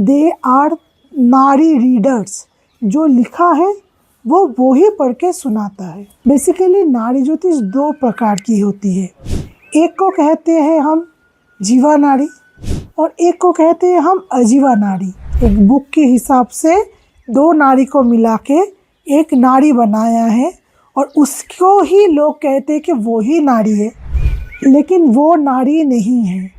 They are नारी readers. जो लिखा है वो ही पढ़ के सुनाता है। बेसिकली नारी ज्योतिष दो प्रकार की होती है। एक को कहते हैं हम जीवा नाड़ी और एक को कहते हैं हम अजीवा नाड़ी। एक बुक के हिसाब से दो नाड़ी को मिला के एक नाड़ी बनाया है और उसको ही लोग कहते हैं कि वो ही नाड़ी है, लेकिन वो नाड़ी नहीं है।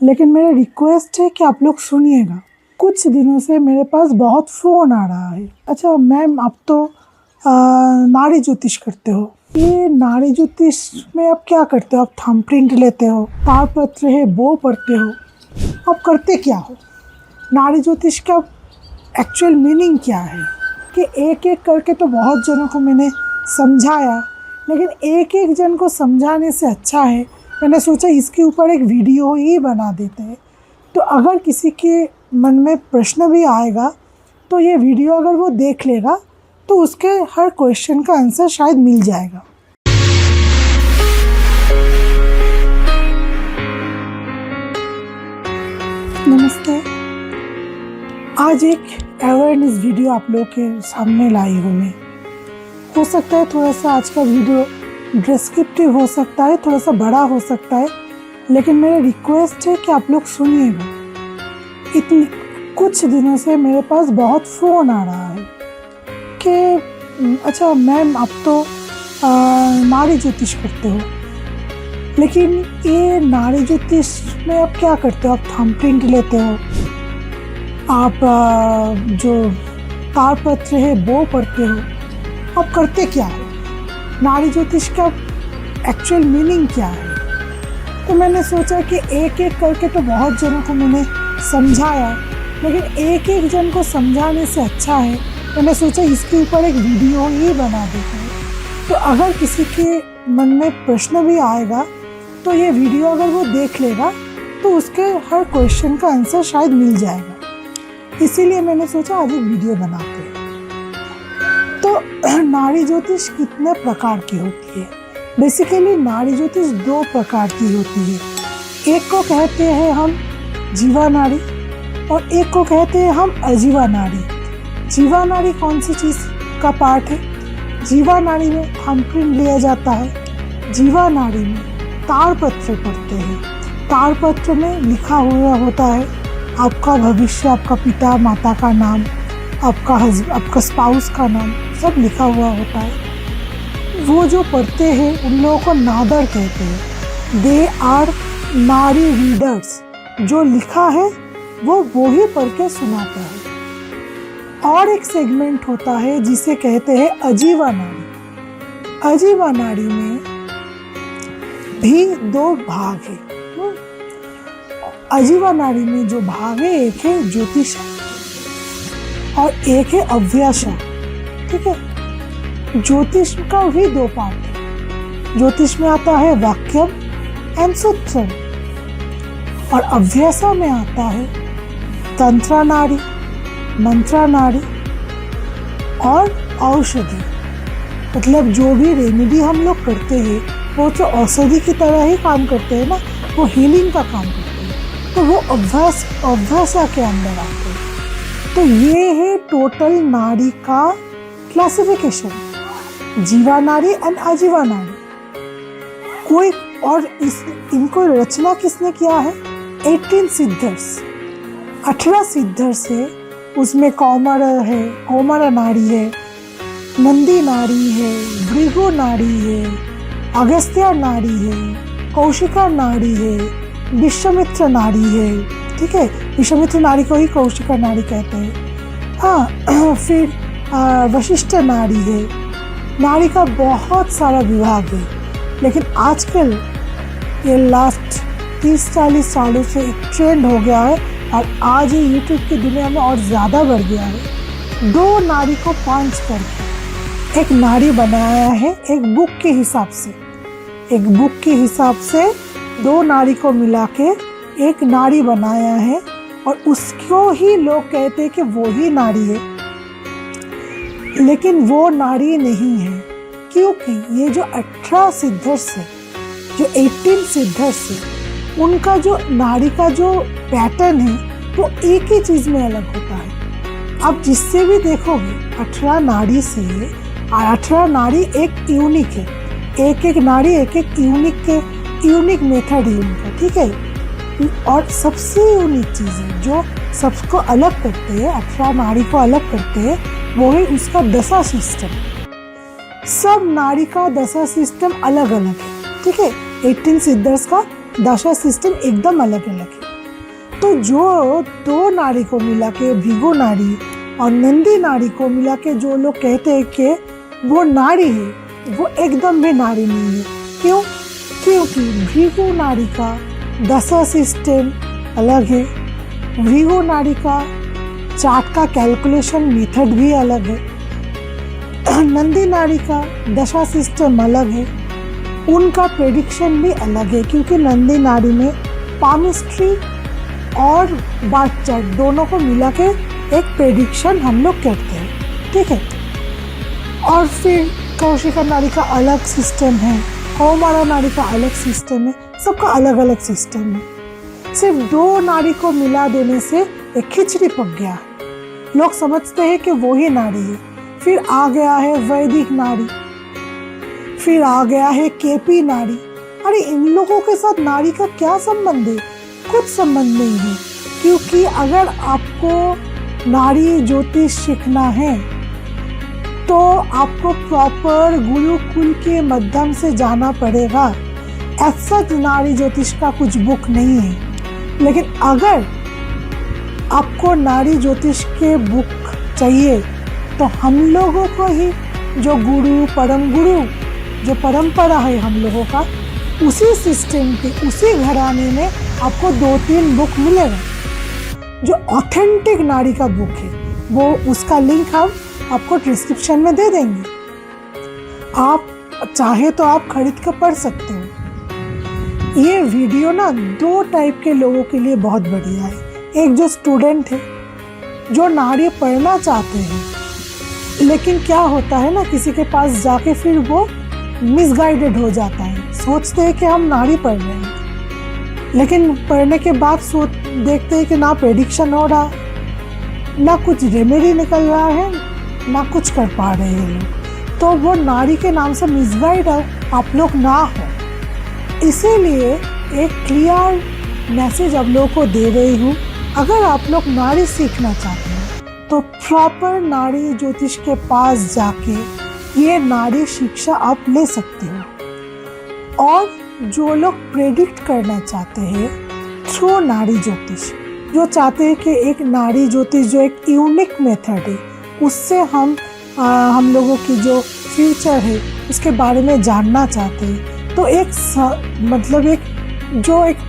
लेकिन मेरा रिक्वेस्ट है कि आप लोग सुनिएगा। कुछ दिनों से मेरे पास बहुत फ़ोन आ रहा है। अच्छा मैम, आप तो नाड़ी ज्योतिष करते हो, ये नाड़ी ज्योतिष में आप क्या करते हो? आप थंब प्रिंट लेते हो, ताड़पत्र है वो पढ़ते हो, आप करते क्या हो? नाड़ी ज्योतिष का एक्चुअल मीनिंग क्या है? कि एक एक करके तो बहुत जनों को मैंने समझाया, लेकिन एक एक जन को समझाने से अच्छा है मैंने सोचा इसके ऊपर एक वीडियो ही बना देते हैं। तो अगर किसी के मन में प्रश्न भी आएगा तो ये वीडियो अगर वो देख लेगा तो उसके हर क्वेश्चन का आंसर शायद मिल जाएगा। नमस्ते, आज एक अवेयरनेस वीडियो आप लोगों के सामने लाई हूँ मैं। हो सकता है थोड़ा सा आज का वीडियो डिस्क्रिप्टिव हो सकता है, थोड़ा सा बड़ा हो सकता है, लेकिन मेरा रिक्वेस्ट है कि आप लोग सुनिएगा। इतने कुछ दिनों से मेरे पास बहुत फ़ोन आ रहा है कि अच्छा मैम, आप तो नाड़ी ज्योतिष करते हो, लेकिन ये नाड़ी ज्योतिष में आप क्या करते हो? आप थंब प्रिंट लेते हो, आप जो ताड़पत्र है वो पढ़ते हो, आप करते क्या हो? नाड़ी ज्योतिष का एक्चुअल मीनिंग क्या है? तो मैंने सोचा कि एक एक करके तो बहुत जनों को मैंने समझाया, लेकिन एक एक जन को समझाने से अच्छा है मैंने सोचा इसके ऊपर एक वीडियो ही बना देते हैं। तो अगर किसी के मन में प्रश्न भी आएगा तो ये वीडियो अगर वो देख लेगा तो उसके हर क्वेश्चन का आंसर शायद मिल जाएगा। इसीलिए मैंने सोचा आज एक वीडियो बनाते हैं। तो नाड़ी ज्योतिष कितने प्रकार की होती है? बेसिकली नाड़ी ज्योतिष दो प्रकार की होती है। एक को कहते हैं हम जीवा नाड़ी और एक को कहते हैं हम अजीवा नाड़ी। जीवा नाड़ी कौन सी चीज़ का पार्ट है? जीवा नाड़ी में थंब प्रिंट लिया जाता है। जीवा नाड़ी में ताड़पत्र पढ़ते हैं। ताड़पत्र में लिखा हुआ होता है आपका भविष्य, आपका पिता माता का नाम, आपका स्पाउस का नाम, सब लिखा हुआ होता है। वो जो पढ़ते हैं उन लोगों को नादर कहते हैं। दे आर नारी रीडर्स। जो लिखा है वो ही पढ़ के सुनाता है। और एक सेगमेंट होता है जिसे कहते हैं अजीवा नाड़ी। अजीवा नाड़ी में भी दो भाग है। अजीवा नाड़ी में जो भाग है, एक है ज्योतिष और एक है अभ्यास। ठीक है, ज्योतिष का भी दो पार्ट है। ज्योतिष में आता है वाक्यम एंड सूत्रम और अभ्यास में आता है तंत्रा नाड़ी, मंत्रा नाड़ी और औषधि। मतलब जो भी रेमेडी हम लोग करते हैं वो तो औषधि की तरह ही काम करते हैं ना, वो हीलिंग का काम करते हैं, तो वो अभ्यास के अंदर आते हैं। तो ये है टोटल नाड़ी का क्लासिफिकेशन, जीवा नाड़ी एंड अजीवा नाड़ी। कोई और इनको रचना किसने किया है? 18 सिद्धर्स, 18 सिद्धर्स है। उसमें कौमार नाड़ी है, नंदी नाड़ी है, भृगु नाड़ी है, अगस्त्य नाड़ी है, कौशिका नाड़ी है, विश्वामित्र नाड़ी है। ठीक है, विश्वामित्र नाड़ी को ही कौशिका नाड़ी कहते हैं। हाँ, फिर वशिष्ठ नाड़ी है। नाड़ी का बहुत सारा विभाग है, लेकिन आजकल ये लास्ट 30-40 सालों से एक ट्रेंड हो गया है और आज ये यूट्यूब की दुनिया में और ज़्यादा बढ़ गया है। दो नाड़ी को पांच करके एक नाड़ी बनाया है। एक बुक के हिसाब से दो नाड़ी को मिला के एक नाड़ी बनाया है और उसको ही लोग कहते हैं कि वो ही नाड़ी है, लेकिन वो नाड़ी नहीं है। क्योंकि ये जो 18 सिद्धर्स है, जो 18 सिद्धर्स है, उनका जो नाड़ी का जो पैटर्न है वो एक ही चीज में अलग होता है। आप जिससे भी देखोगे 18 नाड़ी से 18 नाड़ी एक यूनिक है, एक एक नाड़ी एक एक यूनिक मेथड है उनका, ठीक है। और सबसे यूनिक चीज़ है जो सबको अलग करते हैं, 18 नाड़ी को अलग करते हैं, वो है उसका दशा सिस्टम। सब नाड़ी का दशा सिस्टम अलग अलग है, ठीक है। 18 सिद्धर्स का दशा सिस्टम एकदम अलग अलग है। तो जो दो नाड़ी को मिला के भृगु नाड़ी और नंदी नाड़ी को मिला के जो लोग कहते हैं कि वो नाड़ी है, वो एकदम भी नाड़ी नहीं है। क्यों? क्योंकि भृगु नाड़ी का दशा सिस्टम अलग है, भृगु नाड़ी का चार्ट का कैलकुलेशन मेथड भी अलग है, नंदी नाड़ी का दशा सिस्टम अलग है, उनका प्रेडिक्शन भी अलग है। क्योंकि नंदी नाड़ी में पामिस्ट्री और बार्थ चार्ट दोनों को मिला के एक प्रेडिक्शन हम लोग करते हैं, ठीक है। और फिर कौशिका नाड़ी का अलग सिस्टम है, कौमारा नाड़ी का अलग सिस्टम है, सबका अलग अलग सिस्टम है। सिर्फ दो नाड़ी को मिला देने से एक खिचड़ी पक गया है, लोग समझते हैं कि वो ही नाड़ी है। फिर आ गया है वैदिक नाड़ी, फिर आ गया है केपी नाड़ी। अरे इन लोगों के साथ नाड़ी का क्या संबंध है? कुछ संबंध नहीं है। क्योंकि अगर आपको नाड़ी ज्योतिष सीखना है तो आपको प्रॉपर गुरुकुल के माध्यम से जाना पड़ेगा। ऐसा नाड़ी ज्योतिष का कुछ बुक नहीं है। लेकिन अगर आपको नाड़ी ज्योतिष के बुक चाहिए तो हम लोगों को ही जो गुरु जो परंपरा है हम लोगों का, उसी सिस्टम के उसी घराने में आपको 2-3 बुक मिलेगा जो ऑथेंटिक नाड़ी का बुक है। वो उसका लिंक हम आपको डिस्क्रिप्शन में दे देंगे, आप चाहे तो आप खरीद कर पढ़ सकते हो। ये वीडियो ना 2 टाइप के लोगों के लिए बहुत बढ़िया है। एक जो स्टूडेंट है जो नाड़ी पढ़ना चाहते हैं, लेकिन क्या होता है ना, किसी के पास जाके फिर वो मिसगाइडेड हो जाता है, सोचते हैं कि हम नाड़ी पढ़ रहे हैं, लेकिन पढ़ने के बाद देखते हैं कि ना प्रेडिक्शन हो रहा, ना कुछ रेमेडी निकल रहा है, ना कुछ कर पा रहे हैं। तो वो नाड़ी के नाम से मिसगाइड आप लोग ना हो। इसीलिए एक क्लियर मैसेज आप लोगों को दे रही हूँ। अगर आप लोग नाड़ी सीखना चाहते हैं तो प्रॉपर नाड़ी ज्योतिष के पास जाके ये नाड़ी शिक्षा आप ले सकते हो। और जो लोग प्रेडिक्ट करना चाहते हैं थ्रू नाड़ी ज्योतिष, जो चाहते हैं कि एक नाड़ी ज्योतिष जो एक यूनिक मेथड है, उससे हम लोगों की जो फ्यूचर है उसके बारे में जानना चाहते हैं, तो एक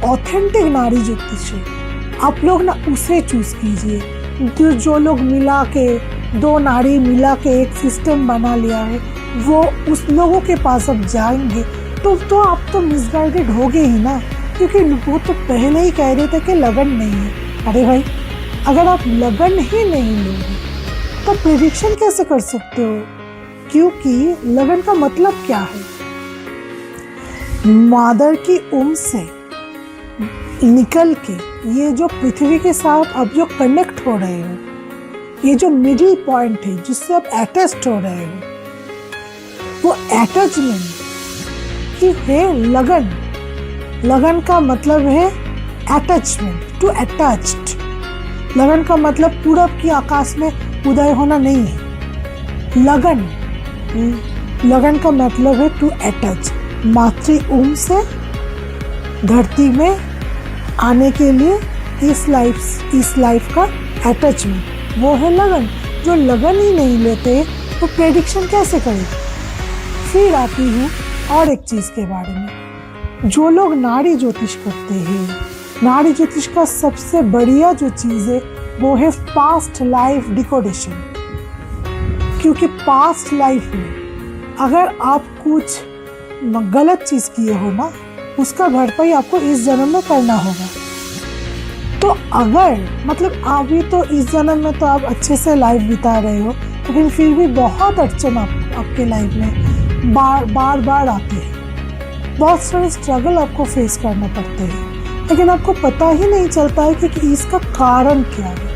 ऑथेंटिक नाड़ी ज्योतिष है, आप लोग ना उसे चूज कीजिए। जो लोग मिला के 2 नाड़ी मिला के एक सिस्टम बना लिया है, वो उस लोगों के पास अब जाएंगे तो आप तो मिसगाइडेड हो गए ही ना। क्योंकि वो तो पहले ही कह रहे थे कि लगन नहीं है। अरे भाई, अगर आप लगन ही नहीं लोगे तो प्रेडिक्शन कैसे कर सकते हो? क्योंकि लगन का मतलब क्या है? मादर की उम्र से निकल के ये जो पृथ्वी के साथ अब जो कनेक्ट हो रहे हो, ये जो मिडिल पॉइंट है जिससे आप अटैच्ड हो रहे हो, वो अटैचमेंट की है लगन। लगन का मतलब है अटैचमेंट, टू अटैच्ड। लगन का मतलब पूरब की आकाश में उदय होना नहीं है। लगन का मतलब है टू अटैच, मातृ उम्र से धरती में आने के लिए इस लाइफ का अटैचमेंट, वो है लगन। जो लगन ही नहीं लेते तो प्रेडिक्शन कैसे करें? फिर आती हूँ और एक चीज़ के बारे में। जो लोग नाड़ी ज्योतिष करते हैं, नाड़ी ज्योतिष का सबसे बढ़िया जो चीज़ है वो है पास्ट लाइफ डिकोडेशन। क्योंकि पास्ट लाइफ में अगर आप कुछ गलत चीज़ किए हो ना, उसका भरपाई आपको इस जन्म में करना होगा। तो अगर अभी तो इस जन्म में तो आप अच्छे से लाइफ बिता रहे हो, लेकिन फिर भी बहुत अड़चन आपके लाइफ में बार बार आती है, बहुत सारे स्ट्रगल आपको फेस करना पड़ते हैं। लेकिन आपको पता ही नहीं चलता है कि इसका कारण क्या है।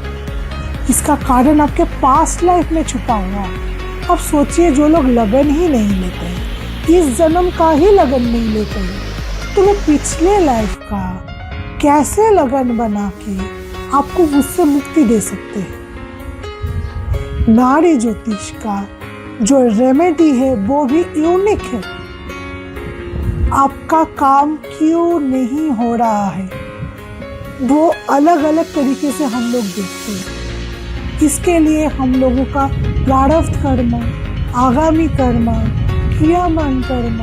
इसका कारण आपके पास्ट लाइफ में छुपा हुआ है। अब सोचिए, जो लोग लगन ही नहीं लेते हैं, इस जन्म का ही लगन नहीं लेते हैं, तो वो पिछले लाइफ का कैसे लगन बना के आपको उससे मुक्ति दे सकते हैं। नाड़ी ज्योतिष का जो रेमेडी है वो भी यूनिक है। आपका काम क्यों नहीं हो रहा है वो अलग अलग तरीके से हम लोग देखते हैं। इसके लिए हम लोगों का प्रारब्ध कर्म, आगामी कर्म, क्रियामान कर्म,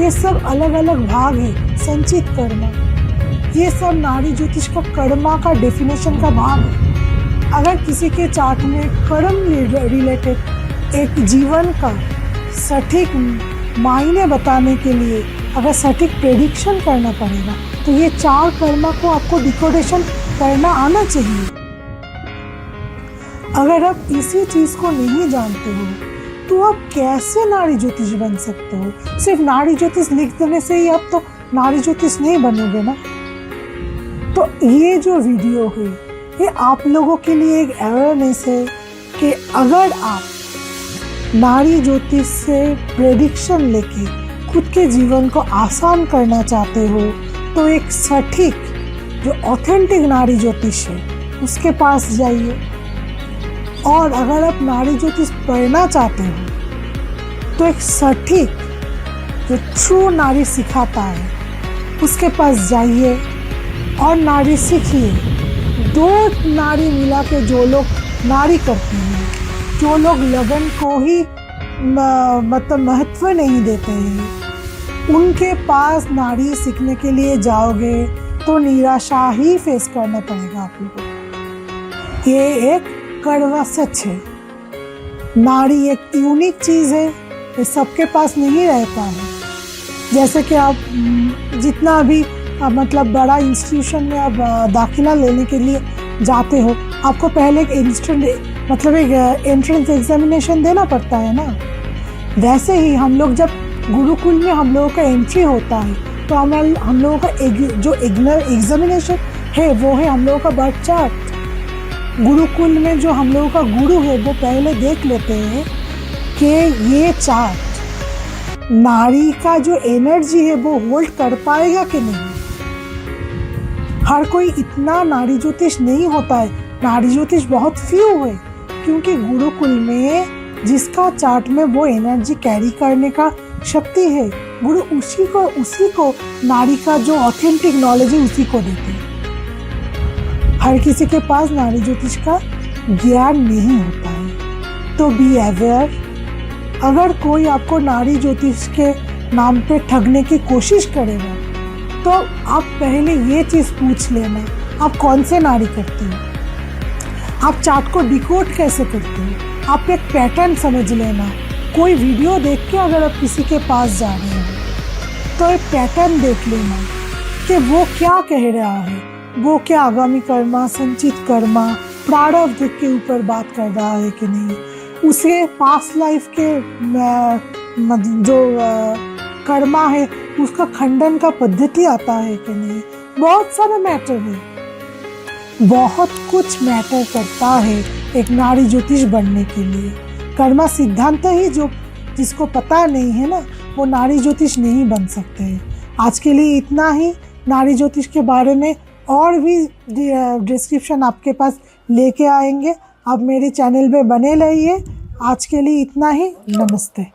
ये सब अलग अलग भाग है। संचित कर्म, ये सब नाड़ी ज्योतिष का कर्मा का डेफिनेशन का भाग है। अगर किसी के चार्ट में कर्म रिलेटेड एक जीवन का सटीक मायने बताने के लिए अगर सटीक प्रेडिक्शन करना पड़ेगा तो ये 4 कर्मा को आपको डिकोडेशन करना आना चाहिए। अगर आप इसी चीज को नहीं जानते हो तो आप कैसे नाड़ी ज्योतिष बन सकते हो। सिर्फ नाड़ी ज्योतिष लिख देने से ही आप तो नाड़ी ज्योतिष नहीं बनोगे ना। तो ये जो वीडियो है ये आप लोगों के लिए एक अवेयरनेस है कि अगर आप नाड़ी ज्योतिष से प्रेडिक्शन लेके खुद के जीवन को आसान करना चाहते हो तो एक सटीक जो ऑथेंटिक नाड़ी ज्योतिष है उसके पास जाइए। और अगर आप नाड़ी ज्योतिष पढ़ना चाहते हो तो एक सटीक जो ट्रू नाड़ी सिखाता है उसके पास जाइए और नाड़ी सीखिए। 2 नाड़ी मिला के जो लोग नाड़ी करते हैं, जो लोग लगन को ही मतलब महत्व नहीं देते हैं, उनके पास नाड़ी सीखने के लिए जाओगे तो निराशा ही फेस करना पड़ेगा आप लोगों को। ये एक कड़वा सच है। नाड़ी एक यूनिक चीज़ है, ये सबके पास नहीं रहता है। जैसे कि आप जितना भी मतलब बड़ा इंस्टीट्यूशन में आप दाखिला लेने के लिए जाते हो, आपको पहले एक एंट्रेंस एग्जामिनेशन देना पड़ता है ना। वैसे ही हम लोग जब गुरुकुल में हम लोगों का एंट्री होता है तो हम लोगों का जो एग्जामिनेशन है वो है हम लोगों का बर्थ चार्ट। गुरुकुल में जो हम लोगों का गुरु है वो पहले देख लेते हैं कि ये चार्ट नाड़ी का जो एनर्जी है वो होल्ड कर पाएगा कि नहीं। हर कोई इतना नाड़ी ज्योतिष नहीं होता है, नाड़ी ज्योतिष बहुत फ्यू है, क्योंकि गुरुकुल में जिसका चार्ट में वो एनर्जी कैरी करने का शक्ति है, गुरु उसी को नाड़ी का जो ऑथेंटिक नॉलेज है उसी को देते हैं। हर किसी के पास नाड़ी ज्योतिष का ज्ञान नहीं होता है। तो बी अवेयर। अगर कोई आपको नाड़ी ज्योतिष के नाम पे ठगने की कोशिश करेगा तो आप पहले ये चीज़ पूछ लेना, आप कौन से नाड़ी करते हो, आप चार्ट को डिकोड कैसे करते हो, आप एक पैटर्न समझ लेना। कोई वीडियो देख के अगर आप किसी के पास जा रहे हो तो एक पैटर्न देख लेना कि वो क्या कह रहा है, वो क्या आगामी कर्मा, संचित कर्मा, प्रारब्ध के ऊपर बात कर रहा है कि नहीं, उसे पास्ट लाइफ के जो कर्मा है उसका खंडन का पद्धति आता है कि नहीं। बहुत सारा मैटर है, बहुत कुछ मैटर करता है एक नाड़ी ज्योतिष बनने के लिए। कर्मा सिद्धांत ही जिसको पता नहीं है ना वो नाड़ी ज्योतिष नहीं बन सकते हैं। आज के लिए इतना ही। नाड़ी ज्योतिष के बारे में और भी डिस्क्रिप्शन आपके पास लेके आएंगे। आप मेरे चैनल पे बने रहिए। आज के लिए इतना ही। नमस्ते।